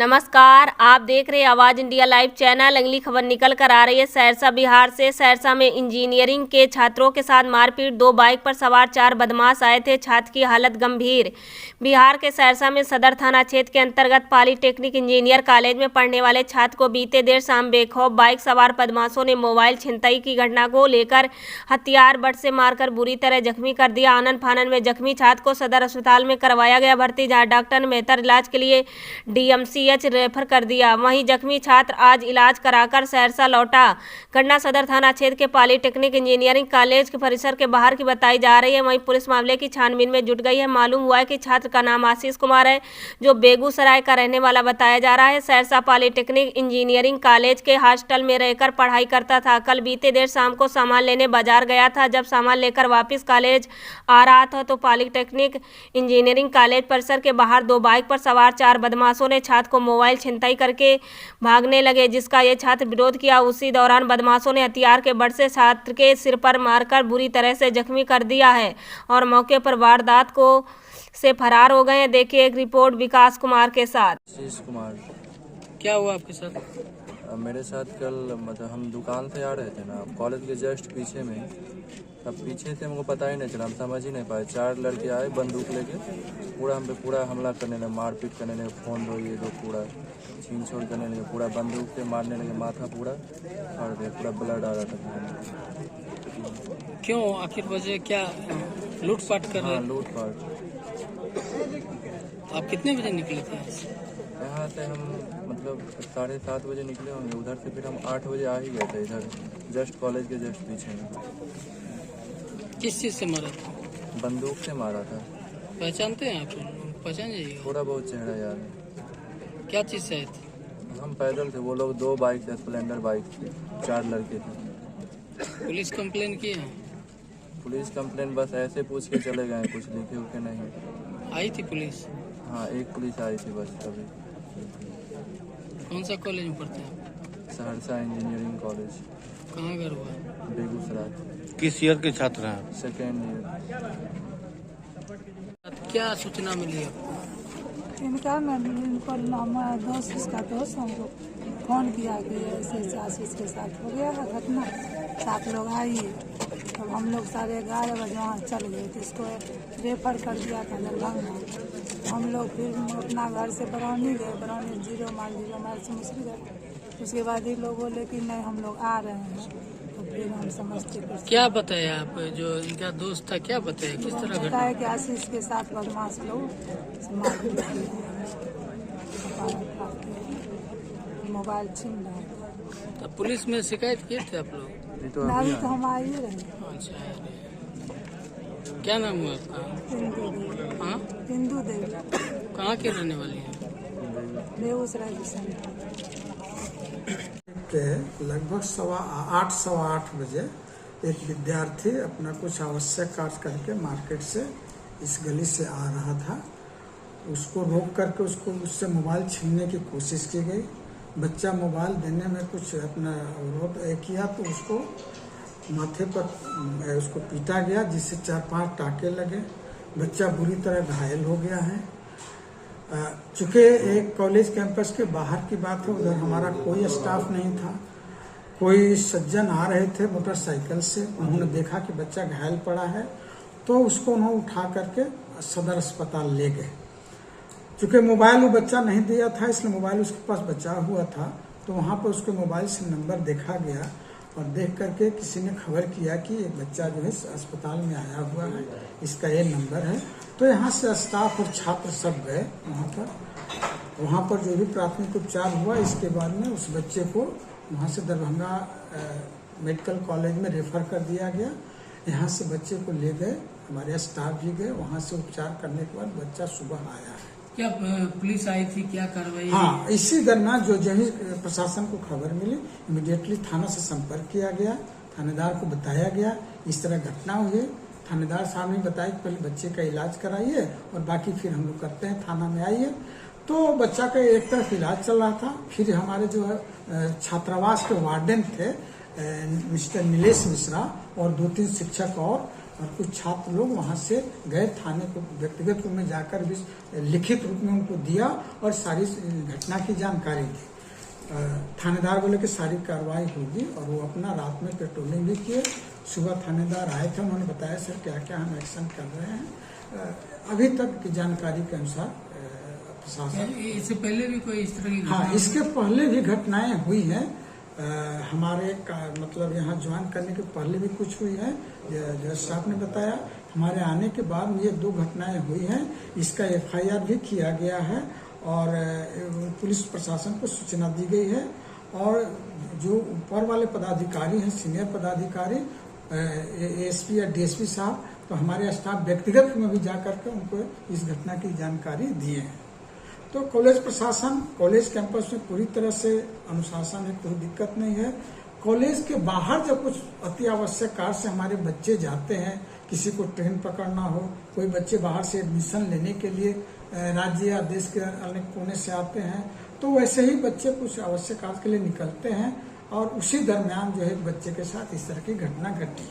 नमस्कार, आप देख रहे हैं आवाज इंडिया लाइव चैनल। अगली खबर निकल कर आ रही है सहरसा बिहार से। सहरसा में इंजीनियरिंग के छात्रों के साथ मारपीट, 2 बाइक पर सवार 4 बदमाश आए थे, छात्र की हालत गंभीर। बिहार के सहरसा में सदर थाना क्षेत्र के अंतर्गत पॉलिटेक्निक इंजीनियर कॉलेज में पढ़ने वाले छात्र को बीते देर शाम बेखौफ बाइक सवार बदमाशों ने मोबाइल छिनतई की घटना को लेकर हथियार बट से मारकर बुरी तरह जख्मी कर दिया। आनन फानन में जख्मी छात्र को सदर अस्पताल में करवाया गया भर्ती, जहाँ डॉक्टर ने बेहतर इलाज के लिए DMC रेफर कर दिया। वहीं जख्मी छात्र आज इलाज कराकर सहरसा लौटा। घटना सदर थाना क्षेत्र के पॉलिटेक्निक इंजीनियरिंग कॉलेज के परिसर के बाहर की बताई जा रही है। वहीं पुलिस मामले की छानबीन में जुट गई है। मालूम हुआ है कि छात्र का नाम आशीष कुमार है, जो बेगूसराय का रहने वाला बताया जा रहा है। सहरसा पॉलिटेक्निक इंजीनियरिंग कॉलेज के हॉस्टल में रहकर पढ़ाई करता था। कल बीते देर शाम को सामान लेने बाजार गया था। जब सामान लेकर वापस कॉलेज आ रहा था तो पॉलिटेक्निक इंजीनियरिंग कॉलेज परिसर के बाहर 2 बाइक पर सवार 4 बदमाशों ने छात्र को मोबाइल छिनतई करके भागने लगे, जिसका ये छात्र विरोध किया। उसी दौरान बदमाशों ने हथियार के बट से छात्र के सिर पर मारकर बुरी तरह से जख्मी कर दिया है और मौके पर वारदात को से फरार हो गए हैं। देखिए एक रिपोर्ट विकास कुमार के साथ। आशीष कुमार। क्या हुआ आपके साथ? मेरे साथ कल मतलब हम दुकान से आ रहे थे ना, कॉलेज के जस्ट पीछे में। तब पीछे से हमको पता ही नहीं चला, हम समझ ही नहीं पाए। 4 लड़के आए बंदूक लेके, पूरा हम पे पूरा हमला करने लगे, मारपीट करने लगे, फोन दो ये दो, पूरा छीन छोड़ करने लगे, पूरा बंदूक से मारने लगे, माथा पूरा फाड़ दिया, पूरा ब्लड आ रहा था। क्यों, आखिर वजह क्या? लूटपाट कर रहे? हाँ, लूटपाट। आप कितने बजे निकले थे यहाँ से? हम मतलब 7:30 बजे निकले होंगे उधर से, फिर हम 8 बजे आ ही गए थे इधर, जस्ट कॉलेज के जस्ट पीछे में। किस चीज से मारा था? बंदूक से मारा था। पहचानते हैं आप? पहचान जाइएगा। थोड़ा बहुत चेहरा याद है। क्या चीज से आए थे? हम पैदल थे, वो लोग 2 बाइक थे, स्प्लेंडर बाइक थी, 4 लड़के थे। पुलिस कंप्लेन की है? पुलिस कंप्लेन बस ऐसे पूछ के चले गए, कुछ लिखे उखे नहीं। आई थी पुलिस? हाँ, एक पुलिस आई थी बस अभी। कौन सा कॉलेज में पढ़ते हैं? Saharsa engineering college. कहाँ घर हुआ? बेगूसराय। किस ईयर के छात्र हैं? Second year. क्या सूचना मिली आपको? इनका हमारा दोस्त, इसका दोस्त हमको फ़ोन किया कि ऐसे आशीष के साथ हो गया है घटना, 7 लोग आइए। तब हम लोग 11:30 बजे वहाँ चल गए तो इसको रेफर कर दिया था दरभंगा। हम लोग फिर अपना घर से बरौनी गए, बरौनी 0 माइल से मुश्किल गए। उसके बाद ये लोग बोले कि नहीं हम लोग आ रहे हैं, तो फिर हम समस्तीपुर। क्या बताया आप? जो इनका दोस्त था क्या बताया, किस तरह घटना? बताया कि आशीष के साथ बदमाश लोग मारपीट किए, मोबाइल छीन रहे थे। तो पुलिस में शिकायत किए थे आप लोग? अभी तो हम आइए रहे। अच्छा, क्या नाम हुआ आपका? हिंदू देवी। हाँ, हिंदू देवी। कहाँ के रहने वाली हैं? बेगूसराय के लगभग 7:15 बजे एक विद्यार्थी अपना कुछ आवश्यक कार्य करके मार्केट से इस गली से आ रहा था। उसको रोक करके उससे मोबाइल छीनने की कोशिश की गई। बच्चा मोबाइल देने में कुछ अपना अवरोध किया तो उसको माथे पर उसको पीटा गया, जिससे 4-5 टाके लगे। बच्चा बुरी तरह घायल हो गया है। चूँकि एक कॉलेज कैंपस के बाहर की बात है, उधर हमारा कोई स्टाफ नहीं था। कोई सज्जन आ रहे थे मोटरसाइकिल से, उन्होंने देखा कि बच्चा घायल पड़ा है तो उसको उन्होंने उठा करके सदर अस्पताल ले गए। चूँकि मोबाइल वो बच्चा नहीं दिया था, इसलिए मोबाइल उसके पास बचा हुआ था, तो वहाँ पर उसके मोबाइल से नंबर देखा गया और देख करके किसी ने खबर किया कि एक बच्चा जो है अस्पताल में आया हुआ है, इसका ये नंबर है। तो यहाँ से स्टाफ और छात्र सब गए वहाँ पर जो भी प्राथमिक उपचार हुआ, इसके बाद में उस बच्चे को वहाँ से दरभंगा मेडिकल कॉलेज में रेफर कर दिया गया। यहाँ से बच्चे को ले गए, हमारे स्टाफ भी गए, वहाँ से उपचार करने के बाद बच्चा सुबह आया है। क्या पुलिस आई थी, क्या कार्रवाई? हाँ, इसी दरम्यान जो प्रशासन को खबर मिली, इमीडिएटली थाना से संपर्क किया गया, थानेदार को बताया गया इस तरह घटना हुई। थानेदार साहब ने बताया कि पहले बच्चे का इलाज कराइए और बाकी फिर हम लोग करते हैं, थाना में आइए। तो बच्चा का एक तरफ इलाज चल रहा था। फिर हमारे जो है छात्रावास के वार्डन थे मिस्टर नीलेश मिश्रा और 2-3 शिक्षक और और कुछ छात्र लोग वहां से गए थाने को, व्यक्तिगत रूप में जाकर भी लिखित रूप में उनको दिया और सारी घटना की जानकारी दी। थानेदार बोले कि सारी कार्रवाई होगी और वो अपना रात में पेट्रोलिंग भी किए। सुबह थानेदार आए थे, उन्होंने बताया सर क्या क्या हम एक्शन कर रहे हैं। अभी तक की जानकारी के अनुसार प्रशासन, इससे पहले भी कोई इस तरह की हाँ इसके पहले भी घटनाएं हुई हैं। हमारे का मतलब यहाँ ज्वाइन करने के पहले भी कुछ हुई है। जज साहब ने बताया, हमारे आने के बाद ये 2 घटनाएं हुई हैं। इसका FIR भी किया गया है और पुलिस प्रशासन को सूचना दी गई है। और जो ऊपर वाले पदाधिकारी हैं, सीनियर पदाधिकारी ASP या DSP साहब, तो हमारे स्टाफ व्यक्तिगत में भी जाकर के उनको इस घटना की जानकारी दिए हैं। तो कॉलेज प्रशासन, कॉलेज कैंपस में पूरी तरह से अनुशासन है, कोई दिक्कत नहीं है। कॉलेज के बाहर जब कुछ अति आवश्यक कार्य से हमारे बच्चे जाते हैं, किसी को ट्रेन पकड़ना हो, कोई बच्चे बाहर से एडमिशन लेने के लिए राज्य या देश के अन्य कोने से आते हैं, तो वैसे ही बच्चे कुछ आवश्यक कार्य के लिए निकलते हैं और उसी दरमियान जो है बच्चे के साथ इस तरह की घटना घटी।